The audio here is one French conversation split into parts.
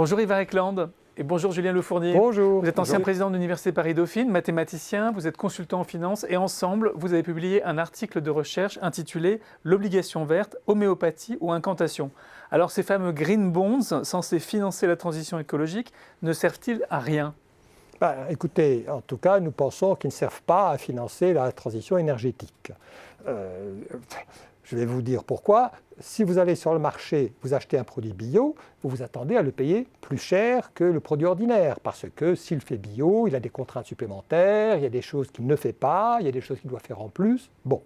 Bonjour Ivar Ekland et bonjour Julien Lefournier. Bonjour. Vous êtes ancien président de l'Université Paris-Dauphine, mathématicien, vous êtes consultant en finance et ensemble, vous avez publié un article de recherche intitulé « L'obligation verte, homéopathie ou incantation ». Alors ces fameux green bonds, censés financer la transition écologique, ne servent-ils à rien ? Écoutez, en tout cas, nous pensons qu'ils ne servent pas à financer la transition énergétique. Je vais vous dire pourquoi. Si vous allez sur le marché, vous achetez un produit bio, vous vous attendez à le payer plus cher que le produit ordinaire. Parce que s'il fait bio, il a des contraintes supplémentaires, il y a des choses qu'il ne fait pas, il y a des choses qu'il doit faire en plus. Bon.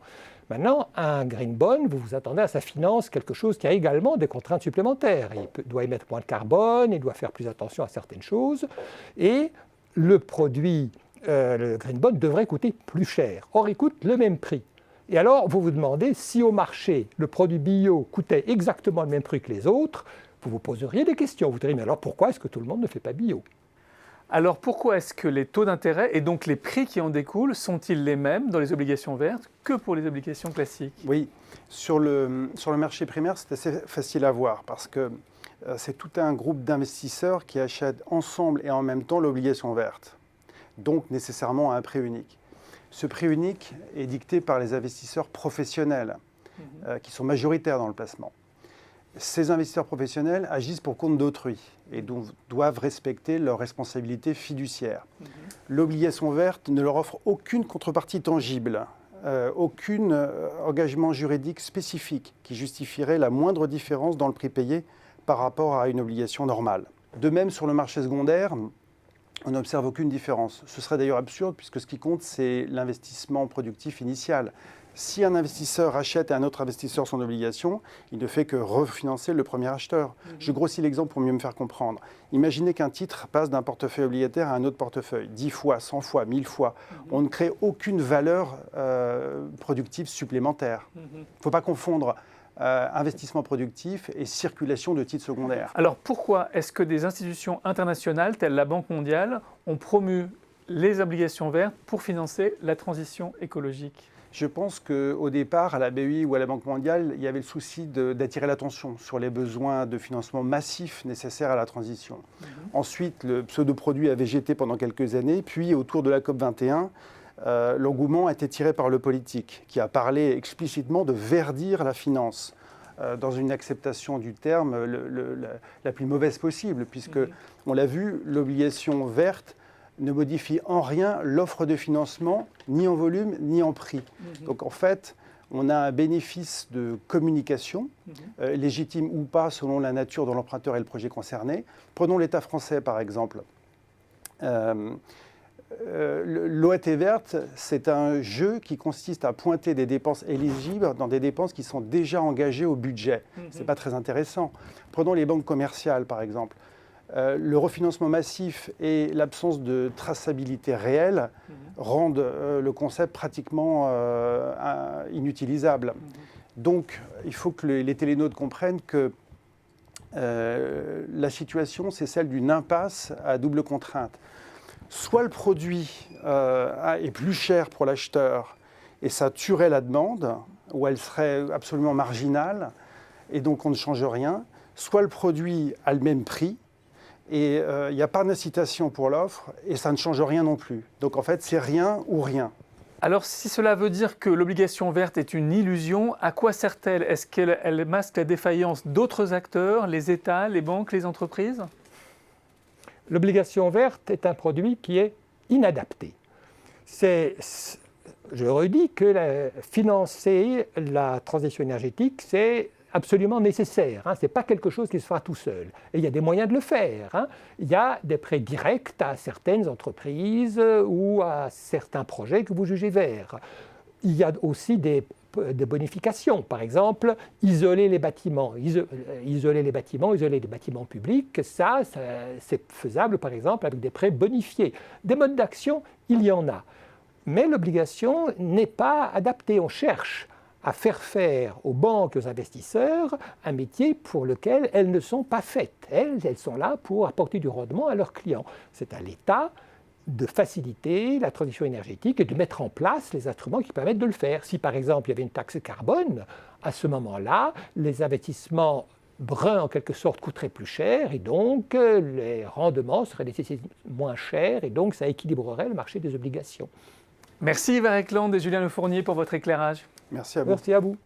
Maintenant, un green bond, vous vous attendez à ça finance quelque chose qui a également des contraintes supplémentaires. Il doit émettre moins de carbone, il doit faire plus attention à certaines choses. Et le produit, le green bond, devrait coûter plus cher. Or, il coûte le même prix. Et alors, vous vous demandez, si au marché, le produit bio coûtait exactement le même prix que les autres, vous vous poseriez des questions. Vous diriez, mais alors pourquoi est-ce que tout le monde ne fait pas bio ? Alors pourquoi est-ce que les taux d'intérêt et donc les prix qui en découlent sont-ils les mêmes dans les obligations vertes que pour les obligations classiques ? Oui, sur le marché primaire, c'est assez facile à voir parce que c'est tout un groupe d'investisseurs qui achètent ensemble et en même temps l'obligation verte, donc nécessairement à un prix unique. Ce prix unique est dicté par les investisseurs professionnels qui sont majoritaires dans le placement. Ces investisseurs professionnels agissent pour compte d'autrui et doivent respecter leurs responsabilités fiduciaires. L'obligation verte ne leur offre aucune contrepartie tangible, aucun engagement juridique spécifique qui justifierait la moindre différence dans le prix payé par rapport à une obligation normale. De même, sur le marché secondaire, on n'observe aucune différence. Ce serait d'ailleurs absurde puisque ce qui compte, c'est l'investissement productif initial. Si un investisseur achète à un autre investisseur son obligation, il ne fait que refinancer le premier acheteur. Je grossis l'exemple pour mieux me faire comprendre. Imaginez qu'un titre passe d'un portefeuille obligataire à un autre portefeuille, 10 fois, 100 fois, 1000 fois. On ne crée aucune valeur productive supplémentaire. Il ne faut pas confondre investissement productif et circulation de titres secondaires. Alors pourquoi est-ce que des institutions internationales telles la Banque mondiale ont promu les obligations vertes pour financer la transition écologique ? Je pense qu'au départ, à la BEI ou à la Banque mondiale, il y avait le souci d'attirer l'attention sur les besoins de financement massif nécessaires à la transition. Ensuite, le pseudo-produit a végété pendant quelques années, puis autour de la COP21, l'engouement a été tiré par le politique, qui a parlé explicitement de verdir la finance, dans une acceptation du terme la plus mauvaise possible, puisque, on l'a vu, l'obligation verte ne modifie en rien l'offre de financement, ni en volume, ni en prix. Donc en fait, on a un bénéfice de communication, légitime ou pas selon la nature de l'emprunteur et le projet concerné. Prenons l'État français par exemple. L'OAT verte, c'est un jeu qui consiste à pointer des dépenses éligibles dans des dépenses qui sont déjà engagées au budget. Ce n'est pas très intéressant. Prenons les banques commerciales par exemple. Le refinancement massif et l'absence de traçabilité réelle rendent le concept pratiquement inutilisable. Donc, il faut que les télénautes comprennent que la situation, c'est celle d'une impasse à double contrainte. Soit le produit est plus cher pour l'acheteur et ça tuerait la demande, ou elle serait absolument marginale, et donc on ne change rien. Soit le produit a le même prix, et il n'y a pas d'incitation pour l'offre et ça ne change rien non plus. Donc en fait, c'est rien ou rien. Alors si cela veut dire que l'obligation verte est une illusion, à quoi sert-elle ? Est-ce qu'elle masque la défaillance d'autres acteurs, les États, les banques, les entreprises ? L'obligation verte est un produit qui est inadapté. Je redis que financer la transition énergétique, c'est absolument nécessaire. Ce n'est pas quelque chose qui se fera tout seul. Et il y a des moyens de le faire. Il y a des prêts directs à certaines entreprises ou à certains projets que vous jugez verts. Il y a aussi des bonifications. Par exemple, isoler les bâtiments publics, ça c'est faisable par exemple avec des prêts bonifiés. Des modes d'action, il y en a. Mais l'obligation n'est pas adaptée. On cherche à faire aux banques et aux investisseurs un métier pour lequel elles ne sont pas faites. Elles sont là pour apporter du rendement à leurs clients. C'est à l'État de faciliter la transition énergétique et de mettre en place les instruments qui permettent de le faire. Si par exemple il y avait une taxe carbone, à ce moment-là, les investissements brun en quelque sorte coûterait plus cher et donc les rendements seraient nécessairement moins chers et donc ça équilibrerait le marché des obligations. Merci Yves Arekland et Julien Le Fournier pour votre éclairage. Merci à vous. Merci à vous.